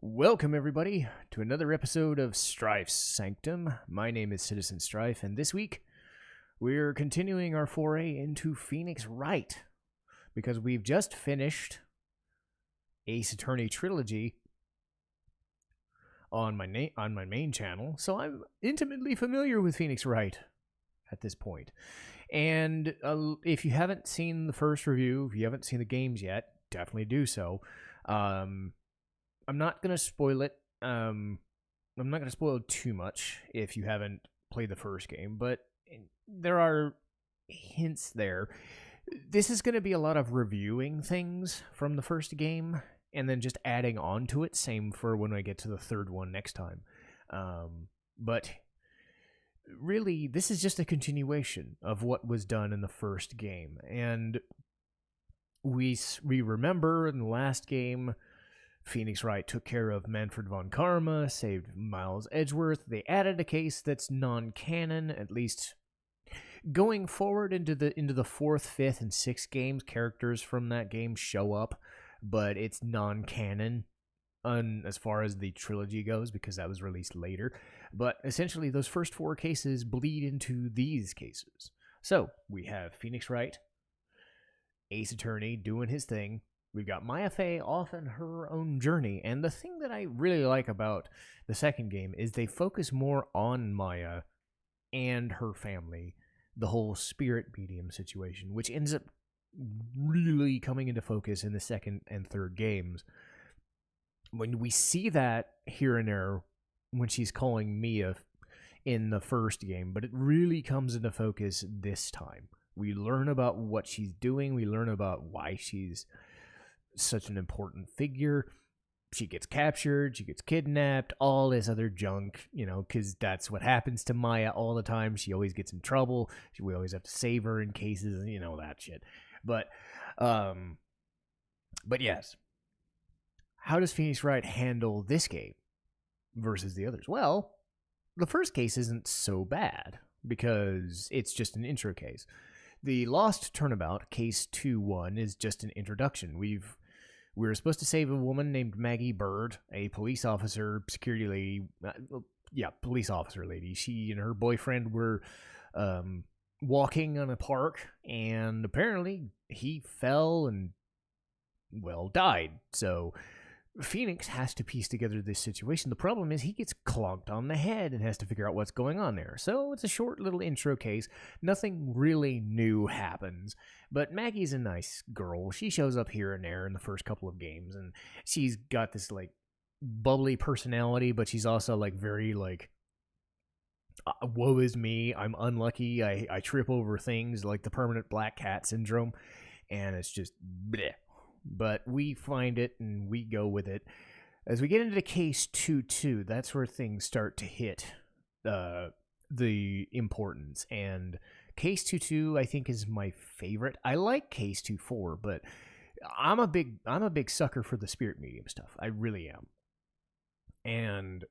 Welcome, everybody, to another episode of Strife's Sanctum. My name is Citizen Strife, and this week we're continuing our foray into Phoenix Wright because we've just finished Ace Attorney Trilogy on my main channel, so I'm intimately familiar with Phoenix Wright at this point. And if you haven't seen the first review, if you haven't seen the games yet, definitely do so. I'm not going to spoil it. I'm not going to spoil too much if you haven't played the first game, but there are hints there. This is going to be a lot of reviewing things from the first game and then just adding on to it. Same for when I get to the third one next time. But really, this is just a continuation of what was done in the first game. And we remember in the last game, Phoenix Wright took care of Manfred von Karma, saved Miles Edgeworth. They added a case that's non-canon, at least going forward into the fourth, fifth, and sixth games. Characters from that game show up, but it's non-canon as far as the trilogy goes because that was released later. But essentially, those first four cases bleed into these cases. So we have Phoenix Wright, Ace Attorney doing his thing. We've got Maya Fey off on her own journey, and the thing that I really like about the second game is they focus more on Maya and her family, the whole spirit medium situation, which ends up really coming into focus in the second and third games. When we see that here and there when she's calling Mia in the first game, but it really comes into focus this time. We learn about what she's doing, we learn about why she's such an important figure. She gets captured, she gets kidnapped, all this other junk, because that's what happens to Maya all the time. She always gets in trouble. We always have to save her in cases, that shit. But yes. How does Phoenix Wright handle this game versus the others? Well, the first case isn't so bad because it's just an intro case. The Lost Turnabout, Case 2-1, is just an introduction. We were supposed to save a woman named Maggie Bird, a police officer, security lady. Police officer lady. She and her boyfriend were walking on a park, and apparently he fell and, died. So Phoenix has to piece together this situation. The problem is he gets clonked on the head and has to figure out what's going on there. So it's a short little intro case. Nothing really new happens. But Maggie's a nice girl. She shows up here and there in the first couple of games, and she's got this bubbly personality, but she's also very woe is me. I'm unlucky. I trip over things, like the permanent black cat syndrome, and it's just bleh. But we find it and we go with it. As we get into Case 2-2, that's where things start to hit the importance. And Case 2-2, I think, is my favorite. I like Case 2-4, but I'm a big sucker for the spirit medium stuff. I really am. And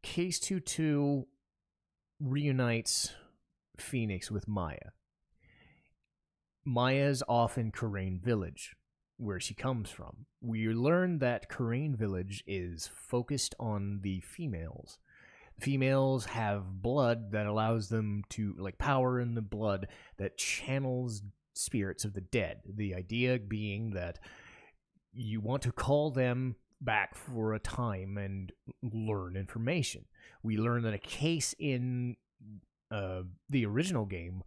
Case 2-2 reunites Phoenix with Maya. Maya's off in Karain Village, where she comes from. We learn that Karain Village is focused on the females. Females have blood that allows them to, power in the blood that channels spirits of the dead. The idea being that you want to call them back for a time and learn information. We learn that a case in the original game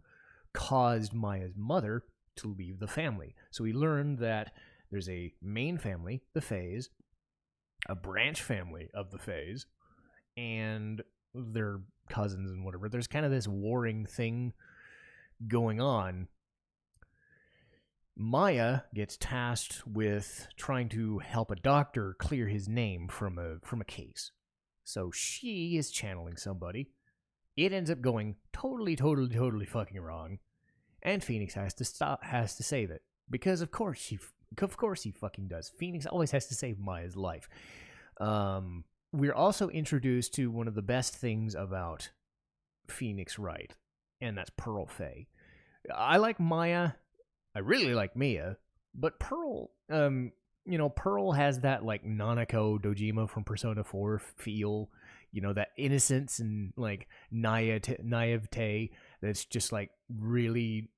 caused Maya's mother to leave the family. So we learned that there's a main family, the Fays, a branch family of the Fays, and their cousins and whatever. There's kind of this warring thing going on. Maya gets tasked with trying to help a doctor clear his name from a case. So she is channeling somebody. It ends up going totally fucking wrong. And Phoenix has to save it. Because of course he fucking does. Phoenix always has to save Maya's life. We're also introduced to one of the best things about Phoenix Wright, and that's Pearl Fey. I like Maya. I really like Mia, but Pearl Pearl has that like Nanako Dojima from Persona 4 feel, that innocence and like naivete that's just like really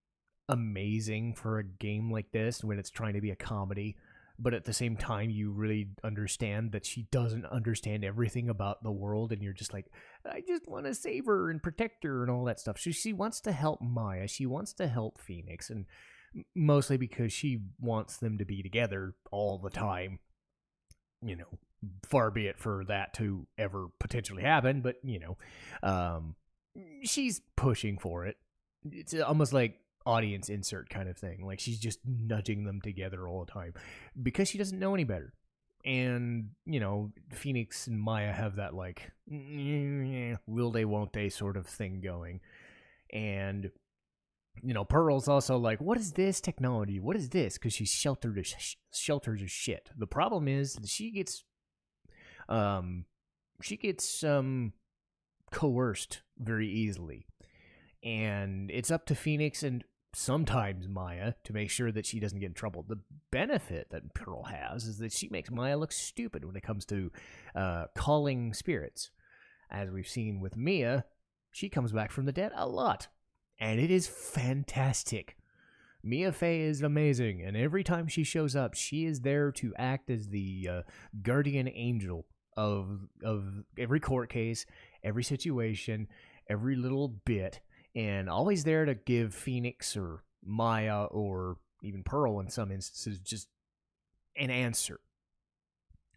amazing for a game like this when it's trying to be a comedy. But at the same time, you really understand that she doesn't understand everything about the world, and you're just like, I just want to save her and protect her and all that stuff. So she wants to help Maya. She wants to help Phoenix, and mostly because she wants them to be together all the time. Far be it for that to ever potentially happen, but she's pushing for it. It's almost like audience insert kind of thing. Like she's just nudging them together all the time because she doesn't know any better. And, Phoenix and Maya have that like, will they, won't they sort of thing going. And, Pearl's also like, what is this technology? What is this? Because she's sheltered as shit. The problem is that she gets coerced very easily. And it's up to Phoenix and sometimes Maya to make sure that she doesn't get in trouble. The benefit that Pearl has is that she makes Maya look stupid when it comes to calling spirits. As we've seen with Mia, she comes back from the dead a lot. And it is fantastic. Mia Fey is amazing. And every time she shows up, she is there to act as the guardian angel of every court case, every situation, every little bit. And always there to give Phoenix or Maya or even Pearl in some instances just an answer.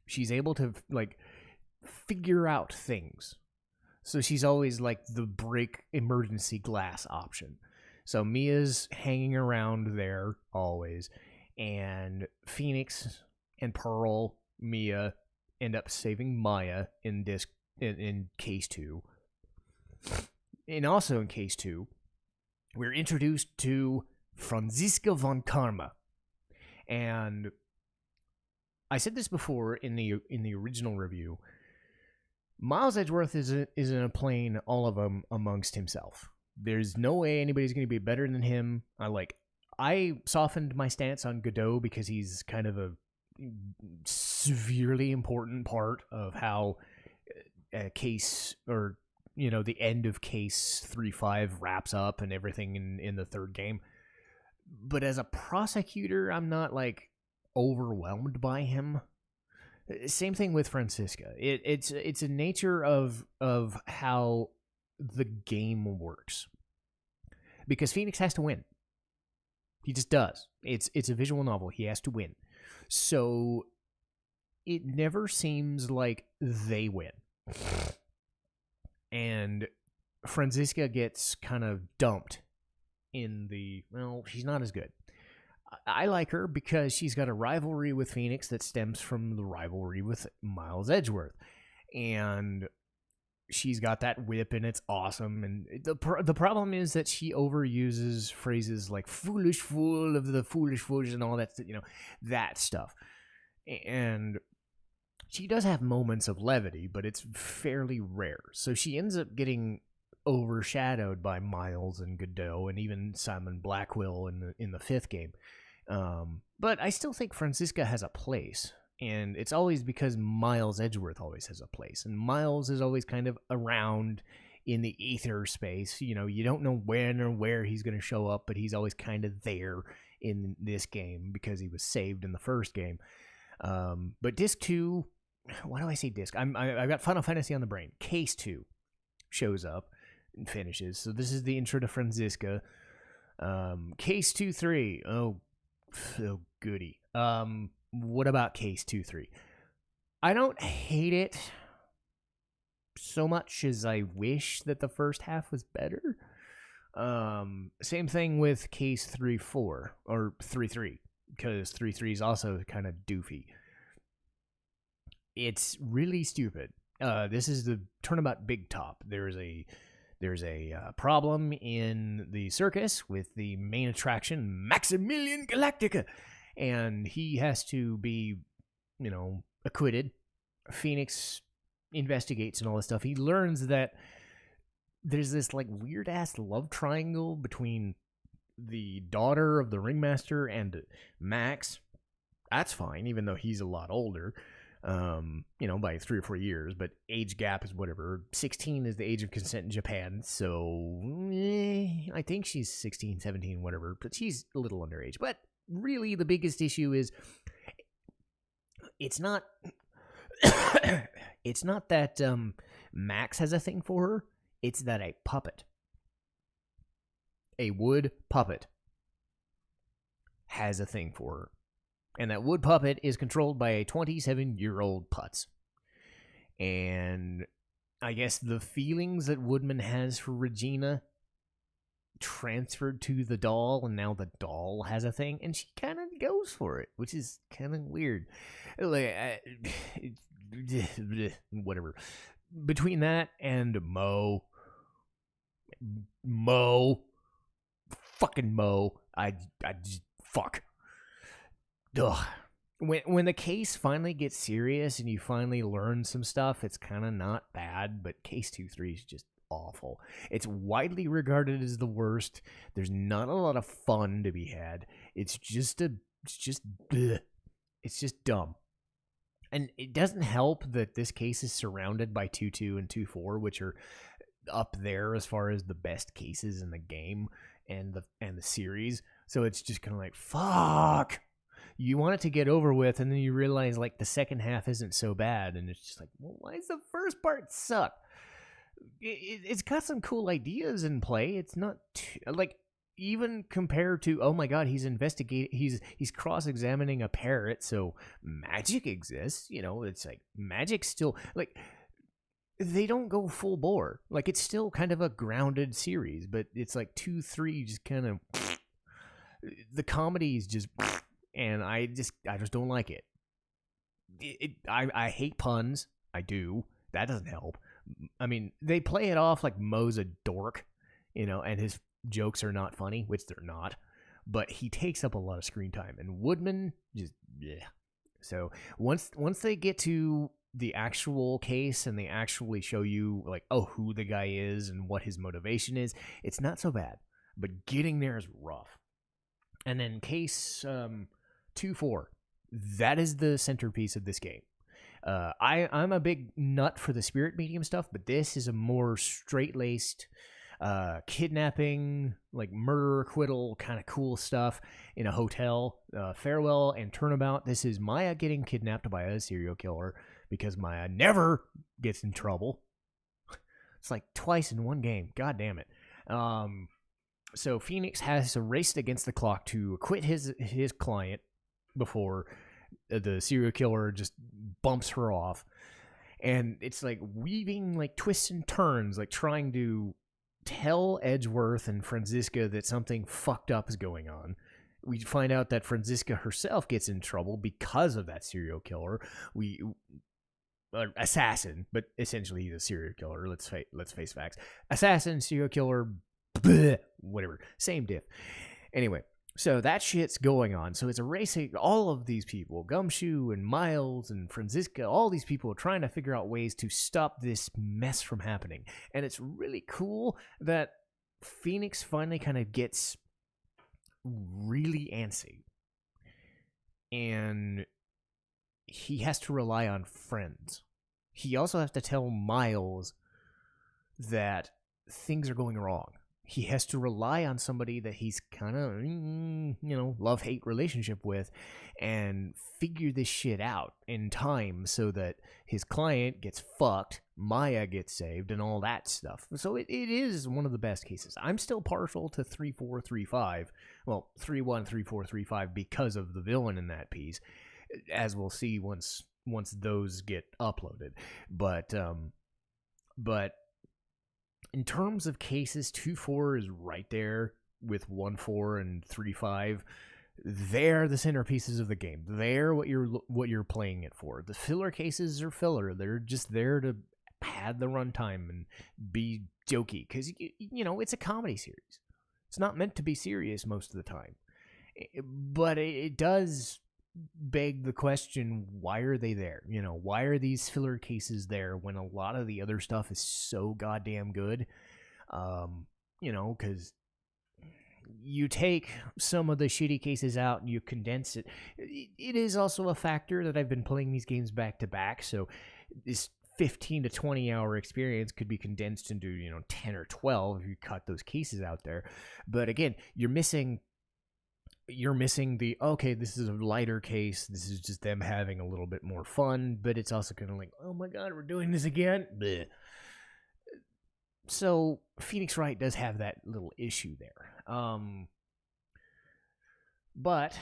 She's able to like figure out things. So she's always like the break emergency glass option. So Mia's hanging around there always. And Phoenix and Pearl, Mia end up saving Maya in case 2. And also in case 2, we're introduced to Franziska von Karma. And I said this before in the original review. Miles Edgeworth is in a plane all of them amongst himself. There's no way anybody's going to be better than him. I softened my stance on Godot because he's kind of a severely important part of how a case or the end of case 3-5 wraps up and everything in the third game. But as a prosecutor, I'm not like overwhelmed by him. Same thing with Franziska. It's a nature of how the game works. Because Phoenix has to win. He just does. It's a visual novel. He has to win. So it never seems like they win. And Franziska gets kind of dumped she's not as good. I like her because she's got a rivalry with Phoenix that stems from the rivalry with Miles Edgeworth. And she's got that whip and it's awesome. And the problem is that she overuses phrases like foolish fool of the foolish fools and all that, that stuff. And she does have moments of levity, but it's fairly rare. So she ends up getting overshadowed by Miles and Godot and even Simon Blackwell in the fifth game. But I still think Franziska has a place. And it's always because Miles Edgeworth always has a place. And Miles is always kind of around in the ether space. You don't know when or where he's going to show up, but he's always kind of there in this game because he was saved in the first game. But Disc 2, why do I say Disc? I've got Final Fantasy on the brain. Case 2 shows up and finishes. So this is the intro to Franziska. Case 2-3. Oh, goody. What about Case 2-3? I don't hate it so much as I wish that the first half was better. Same thing with Case 3-4 or 3-3, because 3-3 is also kind of doofy. It's really stupid. This is the Turnabout Big Top. There's a problem in the circus with the main attraction, Maximilian Galactica, and he has to be, acquitted. Phoenix investigates and all this stuff. He learns that there's this like weird ass love triangle between the daughter of the ringmaster and Max, That's fine, even though he's a lot older, by 3 or 4 years. But age gap is whatever. 16 is the age of consent in Japan, so I think she's 16, 17, whatever. But she's a little underage. But really, the biggest issue is it's not it's not that Max has a thing for her. It's that a wood puppet, has a thing for her. And that wood puppet is controlled by a 27-year-old putz. And I guess the feelings that Woodman has for Regina transferred to the doll, and now the doll has a thing, and she kind of goes for it, which is kind of weird. Like, whatever. Between that and fucking Mo, I just, fuck. Ugh. When the case finally gets serious and you finally learn some stuff, it's kind of not bad, but case 2-3 is just awful. It's widely regarded as the worst. There's not a lot of fun to be had. It's just dumb. And it doesn't help that this case is surrounded by 2-2 and 2-4, which are up there as far as the best cases in the game and the series. So it's just kind of like, fuck. You want it to get over with, and then you realize, like, the second half isn't so bad, and it's just like, well, why does the first part suck? It's got some cool ideas in play. It's not like, even compared to, oh my god, he's cross-examining a parrot, so magic exists. It's like, magic's still, like, they don't go full bore. Like, it's still kind of a grounded series, but it's like 2-3 just kind of, the comedy is just, and I just don't like it. I hate puns. I do. That doesn't help. I mean, they play it off like Mo's a dork, and his jokes are not funny, which they're not. But he takes up a lot of screen time, and Woodman just, yeah. So once they get to the actual case and they actually show you, like, oh, who the guy is and what his motivation is, it's not so bad. But getting there is rough. And then case 2-4, that is the centerpiece of this game. I'm a big nut for the spirit medium stuff, but this is a more straight-laced kidnapping, like murder, acquittal, kind of cool stuff in a hotel. Farewell and Turnabout. This is Maya getting kidnapped by a serial killer because Maya never gets in trouble. It's like twice in one game. God damn it. So Phoenix has raced against the clock to acquit his client before the serial killer just bumps her off. And it's like weaving like twists and turns, like trying to tell Edgeworth and Franziska that something fucked up is going on. We find out that Franziska herself gets in trouble because of that serial killer. Assassin, but essentially he's a serial killer. Let's face facts. Assassin, serial killer, bleh, whatever. Same diff. Anyway, so that shit's going on. So it's a race. All of these people, Gumshoe and Miles and Franziska, all these people are trying to figure out ways to stop this mess from happening. And it's really cool that Phoenix finally kind of gets really antsy. And he has to rely on friends. He also has to tell Miles that things are going wrong. He has to rely on somebody that he's kind of, love-hate relationship with and figure this shit out in time so that his client gets fucked, Maya gets saved, and all that stuff. So it is one of the best cases. I'm still partial to 3-4, 3-5. Well, 3-1, 3-4, 3-5 because of the villain in that piece, as we'll see once those get uploaded. But in terms of cases, 2-4 is right there with 1-4 and 3-5. They're the centerpieces of the game. They're what you're playing it for. The filler cases are filler. They're just there to pad the runtime and be jokey because it's a comedy series. It's not meant to be serious most of the time, but it does beg the question: why are they there? Why are these filler cases there when a lot of the other stuff is so goddamn good? Because you take some of the shitty cases out and you condense it. It is also a factor that I've been playing these games back to back, so this 15 to 20 hour experience could be condensed into 10 or 12 if you cut those cases out there. But again, you're missing the, okay, this is a lighter case, this is just them having a little bit more fun, but it's also kind of like, oh my god, we're doing this again. Blech. So Phoenix Wright does have that little issue there. But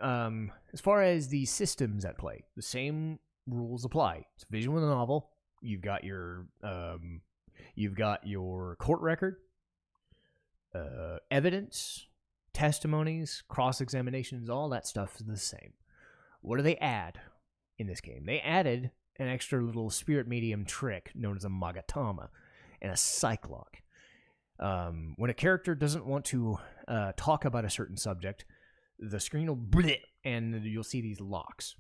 as far as the systems at play, the same rules apply. It's a visual novel. You've got your court record, evidence, testimonies, cross-examinations, all that stuff is the same. What do they add in this game? They added an extra little spirit medium trick known as a Magatama and a Psych-Lock. When a character doesn't want to talk about a certain subject, the screen will blip and you'll see these locks.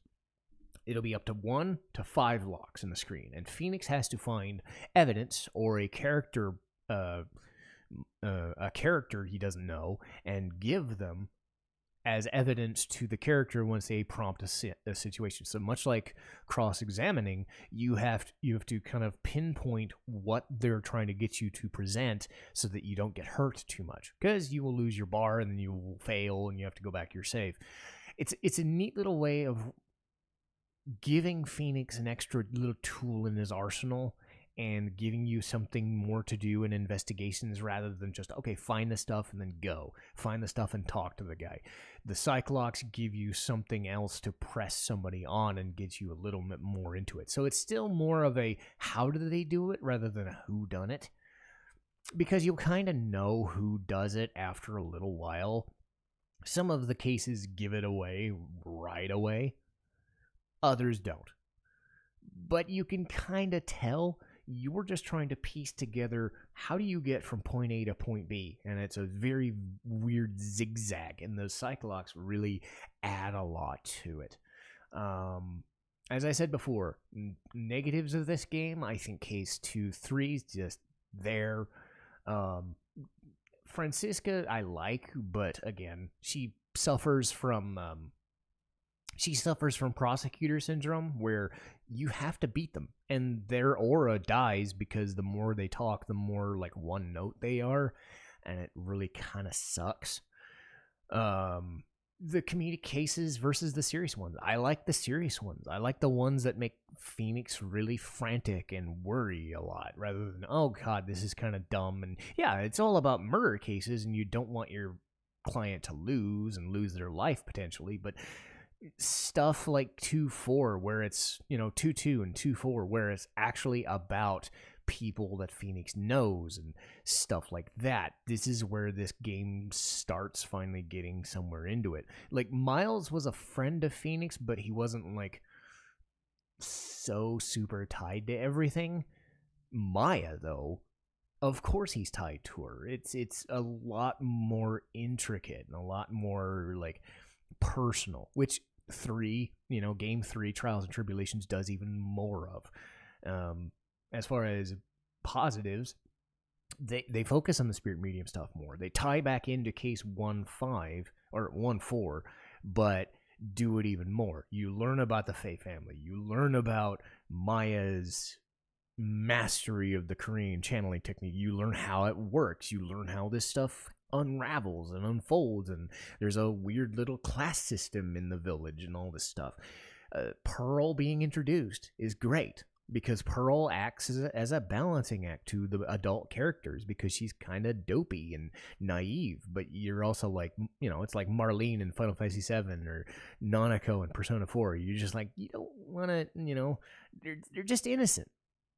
It'll be up to 1 to 5 locks in the screen, and Phoenix has to find evidence or a character he doesn't know and give them as evidence to the character once they prompt a situation. So much like cross-examining, you have to kind of pinpoint what they're trying to get you to present so that you don't get hurt too much, because you will lose your bar and then you will fail and you have to go back to your save. It's a neat little way of giving Phoenix an extra little tool in his arsenal and giving you something more to do in investigations rather than just, okay, find the stuff and then go. Find the stuff and talk to the guy. The Psych-Locks give you something else to press somebody on and get you a little bit more into it. So it's still more of a how do they do it rather than a who done it, because you'll kind of know who does it after a little while. Some of the cases give it away right away. Others don't. But you can kind of tell you're just trying to piece together how do you get from point A to point B. And it's a very weird zigzag. And those Psych-Locks really add a lot to it. As I said before, negatives of this game, I think case 2-3 is just there. Francisca I like, but again, she suffers from prosecutor syndrome, where you have to beat them and their aura dies because the more they talk, the more like one note they are, and it really kind of sucks. The comedic cases versus the serious ones. I like the serious ones. I like the ones that make Phoenix really frantic and worry a lot, rather than, oh god, this is kind of dumb. And yeah, it's all about murder cases and you don't want your client to lose their life potentially, but stuff like 2-4 where it's 2-2 and 2-4 where it's actually about people that Phoenix knows and stuff like that. This is where this game starts finally getting somewhere into it. Like, Miles was a friend of Phoenix, but he wasn't like so super tied to everything. Maya, though, of course he's tied to her. It's a lot more intricate and a lot more like personal, which game 3 Trials and Tribulations does even more of. As far as positives, they focus on the spirit medium stuff more. They tie back into case 1-5 or 1-4, but do it even more. You learn about the Faye family. You learn about Maya's mastery of the Korean channeling technique. You learn how it works. You learn how this stuff unravels and unfolds, and there's a weird little class system in the village and all this stuff. Pearl being introduced is great because Pearl acts as a balancing act to the adult characters, because she's kind of dopey and naive, but you're also like, it's like Marlene in Final Fantasy VII or Nanako in Persona 4. You're just like, you don't want to, they're just innocent.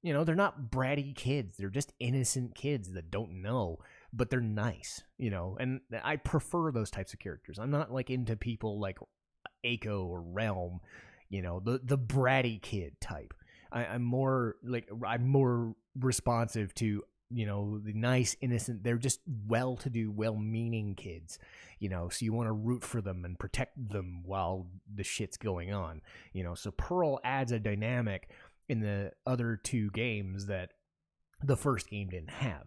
They're not bratty kids. They're just innocent kids that don't know, but they're nice, and I prefer those types of characters. I'm not like into people like Aiko or Realm, the bratty kid type. I'm more responsive to, the nice, innocent, they're just well-to-do, well-meaning kids, so you want to root for them and protect them while the shit's going on, so Pearl adds a dynamic in the other two games that the first game didn't have.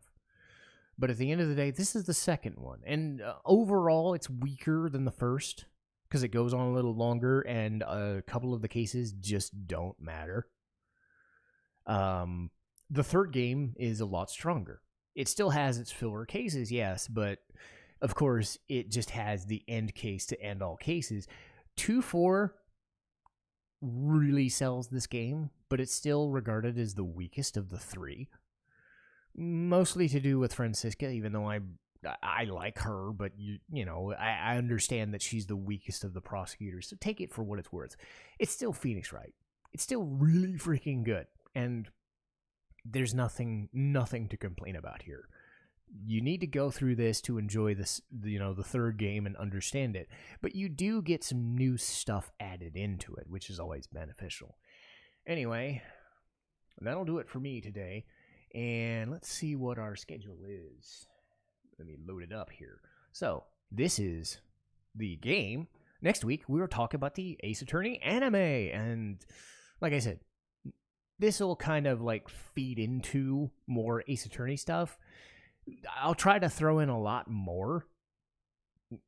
But at the end of the day, this is the second one. And overall, it's weaker than the first because it goes on a little longer and a couple of the cases just don't matter. The third game is a lot stronger. It still has its filler cases, yes, but of course, it just has the end case to end all cases. 2-4 really sells this game, but it's still regarded as the weakest of the three. Mostly to do with Francisca, even though I like her, but I understand that she's the weakest of the prosecutors, so take it for what it's worth. It's still Phoenix Wright. It's still really freaking good, and there's nothing to complain about here. You need to go through this to enjoy this, the third game and understand it, but you do get some new stuff added into it, which is always beneficial. Anyway, that'll do it for me today, and let's see what our schedule is. Let me load it up here. So, this is the game. Next week, we will talk about the Ace Attorney anime, and like I said, this will kind of like feed into more Ace Attorney stuff. I'll try to throw in a lot more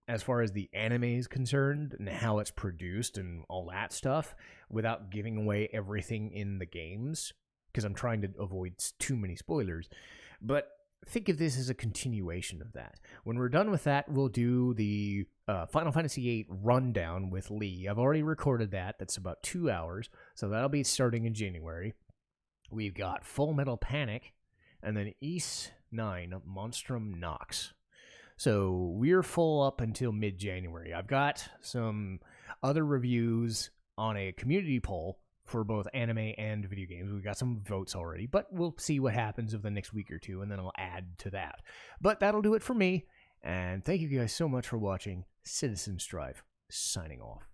as far as the anime is concerned and how it's produced and all that stuff without giving away everything in the games because I'm trying to avoid too many spoilers. But think of this as a continuation of that. When we're done with that, we'll do the Final Fantasy VIII rundown with Lee. I've already recorded that. That's about 2 hours, so that'll be starting in January. We've got Full Metal Panic, and then Ys 9, Monstrum Nox. So we're full up until mid-January. I've got some other reviews on a community poll for both anime and video games. We've got some votes already, but we'll see what happens over the next week or two, and then I'll add to that. But that'll do it for me, and thank you guys so much for watching. Citizen Strife, signing off.